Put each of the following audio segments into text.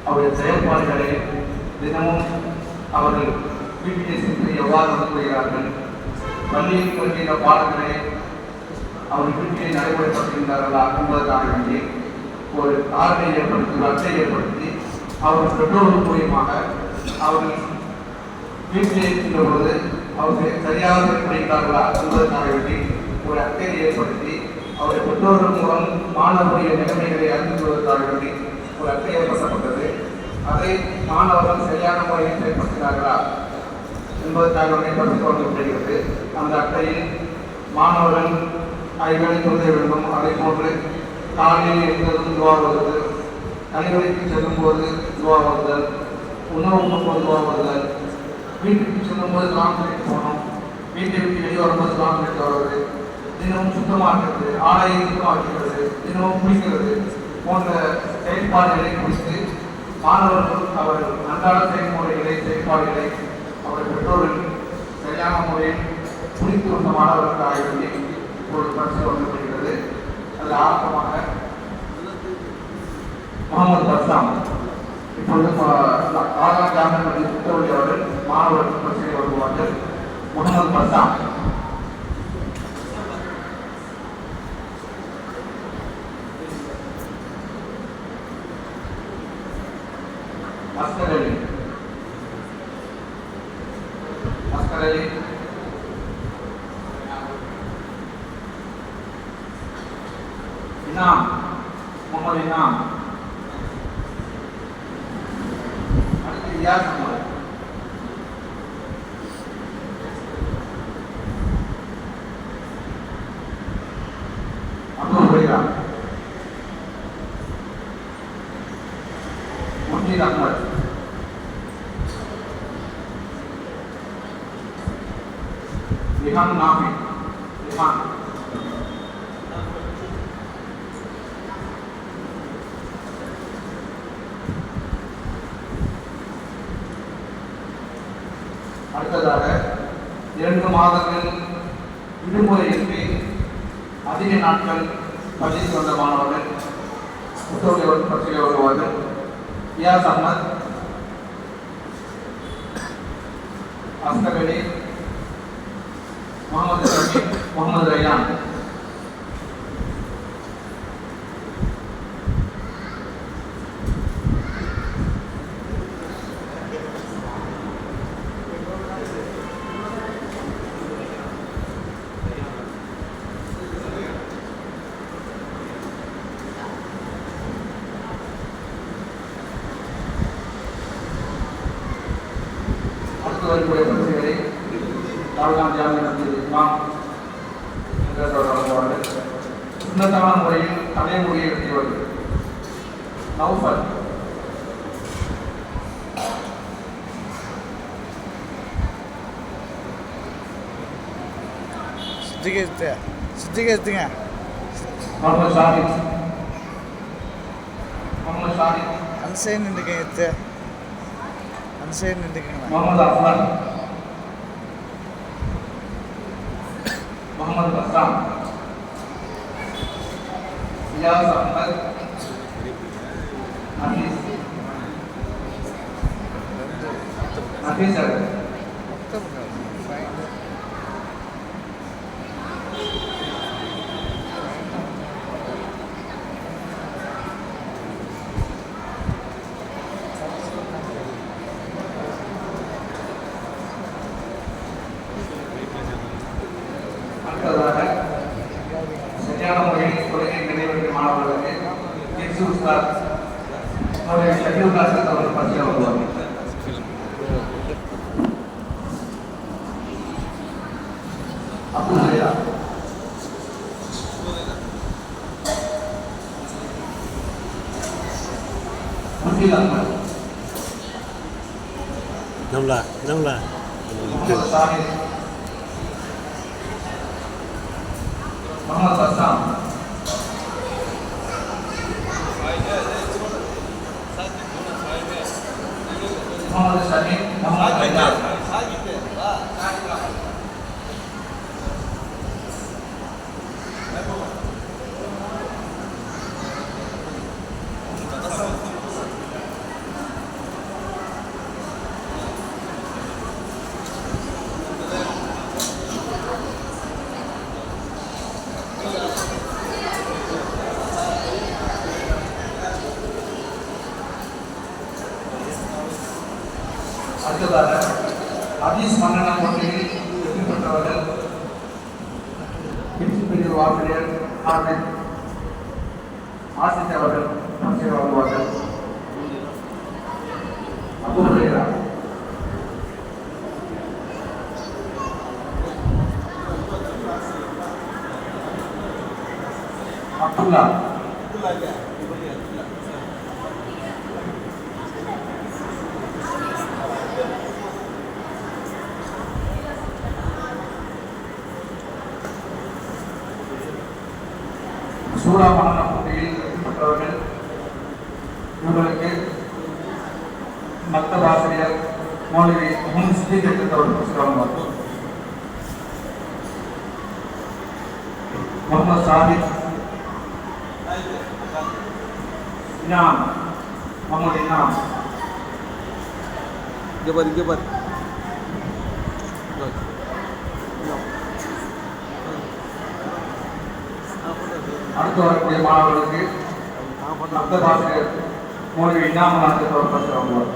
அவருடைய செயல்பாடுகளை தினமும் அவர்கள் வீட்டிலே சென்று எவ்வாறு நடத்துகிறார்கள், பள்ளியில் கல்வியின பாடங்களை அவர் வீட்டிலே நடைமுறைப்படுத்துகின்றார்களா என்பதற்காக வேண்டி ஒரு காரணை ஏற்படுத்தி ஒரு அட்டை ஏற்படுத்தி அவர்கள் பெற்றோர்கள் மூலியமாக அவர்கள் வீட்டிலே இருக்கின்ற பொழுது அவர்கள் சரியாக செயல்படுகிறார்களா என்பதற்காக வேண்டி ஒரு அட்டையை ஏற்படுத்தி அவருடைய பெற்றோர்கள் மூலம் மாணவர்களுடைய நிலைமைகளை அறிந்து கொள்வதற்காக வேண்டி ஒரு அட்டை ஏற்படுத்தப்பட்டது. அதை மாணவர்கள் சரியான முறையில் செயல்படுத்தினார்களா என்பதற்காக வேண்டி பரிசு வழங்கப்படுகிறது. அந்த அட்டையில் மாணவர்கள் ஐவேளை தொழுத வேண்டும், அதை போன்று காலையில் எழுந்ததும் துவா வருதல், கழிவறைக்கு செல்லும் போது துவா வருதல், உணவு உண்ணும்போது துவா வருதல், வீட்டுக்கு செல்லும்போது கான்கிரீட் போகணும், வீட்டை விட்டு வெளியே வரும்போது கான்கிரீட் வருவது, தினமும் சுத்தமாக்குறது, ஆடையை சுத்தமாக்கிறது, தினமும் குளிக்கிறது போன்ற செயல்பாடுகளை குறித்து மாணவர்கள் அவர்கள் அன்றாட செயல்பாடுகளை அவர்கள் பெற்றோர்கள் சரியான முறையில் குறித்து வந்த மாணவர்களுக்கு ஆகியவை ஒரு பரிசு வழங்கப்படுகிறது. அதில் ஆரம்பமாக முகமது பஸ்ஸாம் இப்பொழுது ஆறாம் ஜாமியா பள்ளி புத்தவழி அவர்கள் மாணவர்களுக்கு பரிசை வழங்குவார்கள். முகமது பஸ்ஸாம். அஸ்கர் அலி. இனாம், முகமது இனாம். அடுத்து ரியாஸ் அஹ்மத். அப்துல் ஹுரைரா. முஜீத் அஹ்மத். ரிஹான் நாஃபி. ரிஹான். அடுத்ததாக 2 மாதங்கள் விடுமுறையின்றி அதிக நாட்கள் பள்ளிக்கு வந்த மாணவர்கள் புத்தகத்தை பற்றிய வருவார்கள். ரியாஸ் அஹ்மத், அஸ்கர் அலி, முகமது ரஃபி, முகமது ரயான். அடுத்தவர்களுடைய பரிசுகளை தாழ்கான் ஜாமியத்தில் இமாம் வழங்குவார்கள். சுண்ணத்தான முறையில் தலைமுறையை வெட்டியவர்கள். நௌஃபல். சித்திகேத்துங்க. முகமது ஷாஹித். முகமது ஷாஹித். அன்சைன் நின்றுக்கங்க. அன்சைன் நின்றுக்கங்க. முகமது அஃப்லான். முகமது பஸ்ஸாம். ரியாஸ் அஹ்மத். ஹபீஸ். ஹபீஸ் அகர். அடுத்ததாக சரியான முறையில் தொழிலை நிறைவேற்றிய மாணவர்களுக்கு ஷெட்யூல் கிளாஸஸ் அவர்கள் பரிசை வழங்குவார்கள். அப்துல் ஹுரைரா. முஜீத் அஹ்மத். முகமது ஷாஹித். முகமது பஸ்ஸாம். முகமது ஷமீம். முகமது ரயான். அடுத்ததாக அதீஸ் மன்னன போட்டியில் வெற்றி பெற்றவர்கள் பிரிவு ஆசிரியர் ஆசிரியர் அவர்கள் ஆசிரியர் வழங்குவார்கள். அபூஹுரைரா அப்துல்லா சூரா மன்னன போட்டியில் வெற்றி பெற்றவர்கள் இவர்களுக்கு மக்தப் ஆசிரியர் மௌலவி முகமது சித்திக் அவர்கள் முகமது சாதிக் இனாம் முகமது இனாம் Gebar. அடுத்து வரக்கூடிய மாணவர்களுக்கு மக்தப் ஆசிரியர் மௌலவி இனாம் அவர்கள்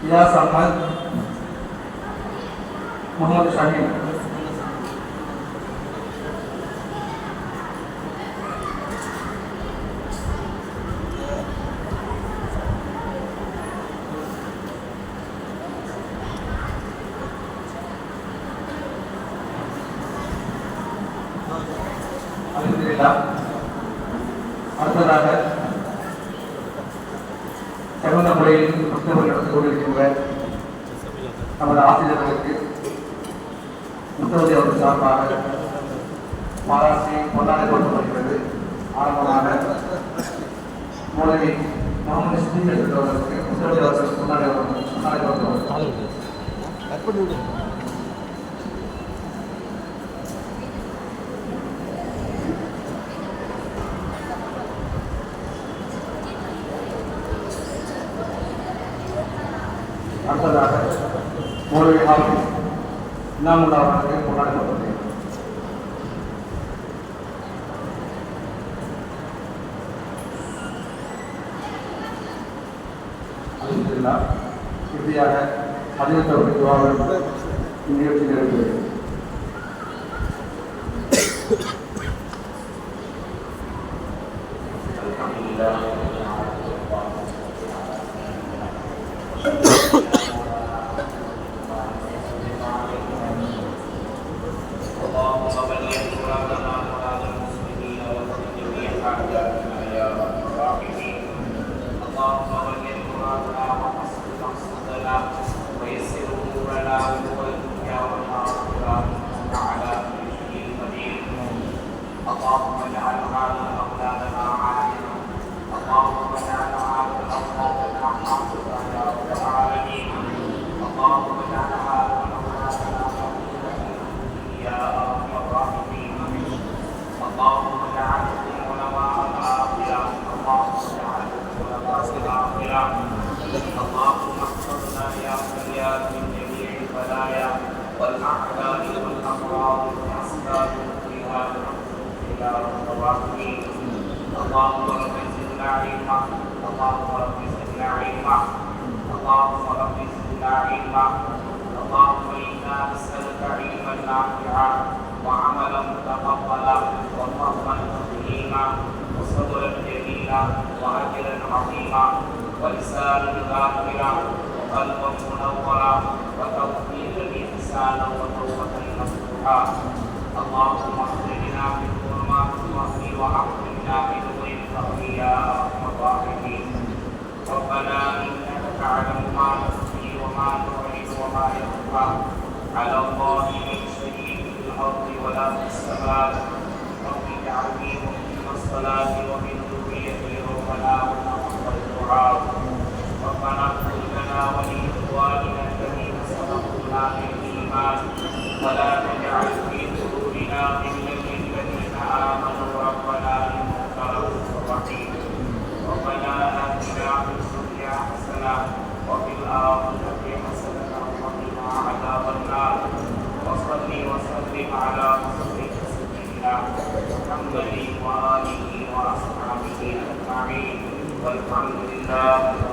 இயாஸ் அஹ்மத் முகமது ஷஹீன் அடுத்ததாக சிறந்த முறையில் புத்தகங்கள் நடந்து கொண்டிருக்கின்ற நமது ஆசிரியர்களுக்கு முத்தவதி அவர்கள் சார்பாக பாராட்டி கொண்டாடி கொடுக்கப்படுகிறது. ஆரம்பமாக மௌலவி முகமது சித்திக் அவர்களுக்கு முத்தவதி அவர்கள் கொண்டாடி கொடுக்கப்படுகிறது. அடுத்ததாக மௌலவி ஹாஃபிஸ் இனாமுல்லா அவர்களுக்கு கொண்டாடப்பட்டது. அல்ஹம்துலில்லாஹ் இறுதியாக ஹஜ்ரத் அவர்கள் துஆவை நிகழ்ச்சி நிறைவேறுகிறது. அல்ஹம்துலில்லாஹ் اللهم اجعل هذا اولادنا عالما اللهم اجعل هذا اولادنا حافظا يا رب العالمين اللهم اجعل هذا اولادنا حافظا يا ارحم الراحمين اللهم اجعلهم علماء الاخره اللهم اجعلهم علماء الاخره اللهم احفظنا يا سياد من جميع البلايا والاعداء والامراض والاسباب فيها يا رب الراحمين اللهم رب زدنا علما اللهم رب زدنا علما اللهم رب زدنا علما اللهم انا نسالك علما نافعا وعملا متقبلا وفهما فهيما وصبرا جميلا واجرا عظيما ولسانا ذاكرا وقلبا منورا وتوفيقا احسانا وتوبه نصوحا اللهم اخرجنا من ظلمات الوهم واخرجنا من نور الفقر يا ارحم الراحمين ربنا انك تعلم ما نخفي وما نعلن وما يخفى على الله من شيء في الارض ولا في السماء رب اجعلني مقيم الصلاه ومن ذريتي ربنا وتقبل الدعاء ربنا اغفر لنا ولاخواننا الذين سبقونا بالايمان ولا تجعل في قلوبنا غلا للذين امنوا ربنا انك رؤوف رحيم ربنا اتنا في الدنيا حسنه وفي الاخره حسنه وقنا عذاب النار وصل وسلم على رسولك سيدنا محمد واله واصحابه اجمعين والحمد لله